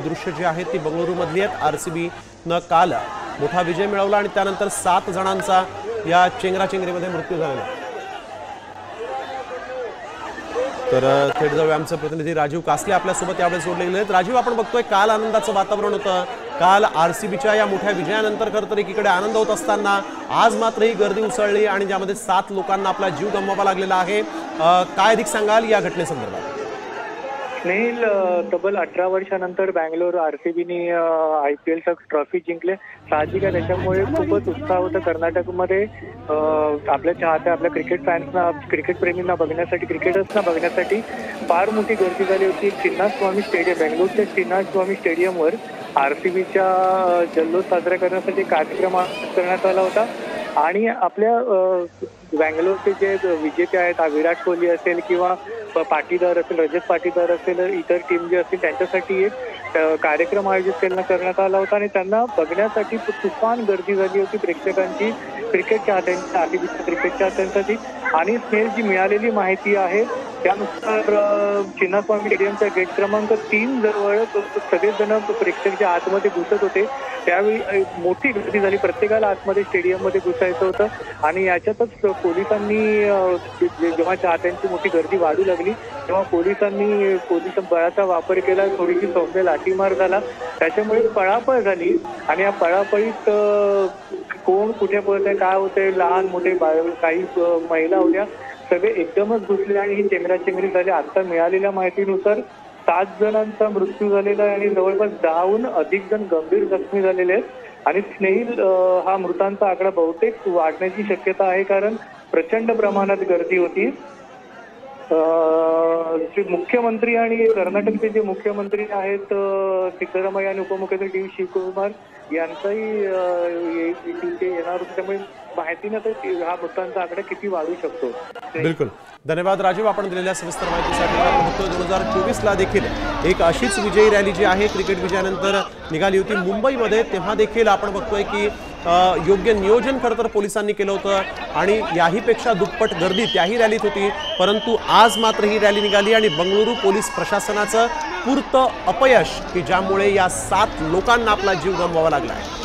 दृश्य जी आहेत ती बंगळुरूमधली आहेत। आरसीबी न काल मोठा विजय मिळवला आणि त्यानंतर 7 जणांचा या चेंगराचेंगरीमध्ये मृत्यू झालेला। तर थेट जाऊया, आमचे प्रतिनिधी राजीव कासले आपल्यासोबत यावेळी जोडले गेले आहेत। राजीव, आपण बघतोय काल आनंदाचं वातावरण होतं, काल आरसीबीच्या या मोठ्या विजयानंतर खरं तर एकीकडे आनंद होत असताना आज मात्र ही गर्दी उसळली आणि ज्यामध्ये 7 लोकांना आपला जीव गमवावा लागलेला आहे। काय अधिक सांगाल या घटनेसंदर्भात? स्नेहिल, तब्बल 18 वर्षानंतर बँगलोर आरसीबीने IPL ट्रॉफी जिंकले। साहजिक आहे, त्याच्यामुळे खूपच उत्साह होता कर्नाटकमध्ये। आपल्या चाहत्या, आपल्या क्रिकेट फॅन्सना, क्रिकेट प्रेमींना बघण्यासाठी, क्रिकेटर्सना बघण्यासाठी फार मोठी गर्दी झाली होती। चिन्नास्वामी स्टेडियम, बेंगळुरूच्या चिन्नास्वामी स्टेडियमवर आरसीबीच्या जल्लोष साजरा करण्यासाठी कार्यक्रम करण्यात आला होता आणि आपल्या बँगलोरचे जे विजेते आहेत, विराट कोहली असेल किंवा पाटीदार असेल, रजत पाटीदार असेल, इतर टीम जे असतील त्यांच्यासाठी एक कार्यक्रम आयोजित करण्यात आला होता आणि त्यांना बघण्यासाठी तुफान गर्दी झाली होती प्रेक्षकांची, क्रिकेट चाहत्यांची, आरसीबीच्या क्रिकेट चाहत्यांसाठी। आणि स्नेल, जी मिळालेली माहिती आहे त्यानुसार चिन्नास्वामी स्टेडियमच्या गेट क्रमांक 3 जवळ सगळेच जण प्रेक्षकांच्या आतमध्ये घुसत होते। त्यावेळी मोठी गर्दी झाली, प्रत्येकाला आतमध्ये स्टेडियममध्ये घुसायचं होतं आणि याच्यातच पोलिसांनी, जेव्हा चाहत्यांची मोठी गर्दी वाढू लागली तेव्हा पोलिस बळाचा वापर केला, थोडीशी सौम्य लाठीमार झाला, त्याच्यामुळे पळापळ झाली आणि या पळापळीत कोण कुठे पळत आहे, काय होतंय, लहान मोठे काही महिला होत्या, सगळे एकदमच घुसले आणि ही चेंगराचेंगरी झाली। आता मिळालेल्या माहितीनुसार 7 जणांचा मृत्यू झालेला आहे आणि जवळपास 10हून अधिक जण गंभीर जखमी झालेले आहेत। आणि स्नेहिल, हा मृतांचा आकडा बहुतेक वाढण्याची शक्यता आहे, कारण प्रचंड प्रमाणात गर्दी होती। मुख्यमंत्री आणि कर्नाटकचे जे मुख्यमंत्री आहेत सिद्धरामय्या आणि उपमुख्यमंत्री शिवकुमार यांचाही इथे येणार होते, त्यामुळे माहितीनं तर हा मृतांचा आकडा किती वाढू शकतो। बिलकुल, धन्यवाद राजीव, आपण दिलेल्या सविस्तर माहितीसाठी। आपण बघतोय 2024ला देखील एक अशीच विजयी रॅली जी आहे क्रिकेट विजयानंतर निघाली होती मुंबईमध्ये, तेव्हा देखील आपण बघतोय की योग्य नियोजन खरं तर पोलिसांनी केलं होतं आणि याहीपेक्षा दुप्पट गर्दी त्याही रॅलीत होती, परंतु आज मात्र ही रॅली निघाली आणि बंगळुरू पोलीस प्रशासनाचं पुरतं अपयश की ज्यामुळे या 7 लोकांना आपला जीव गमवावा लागला आहे।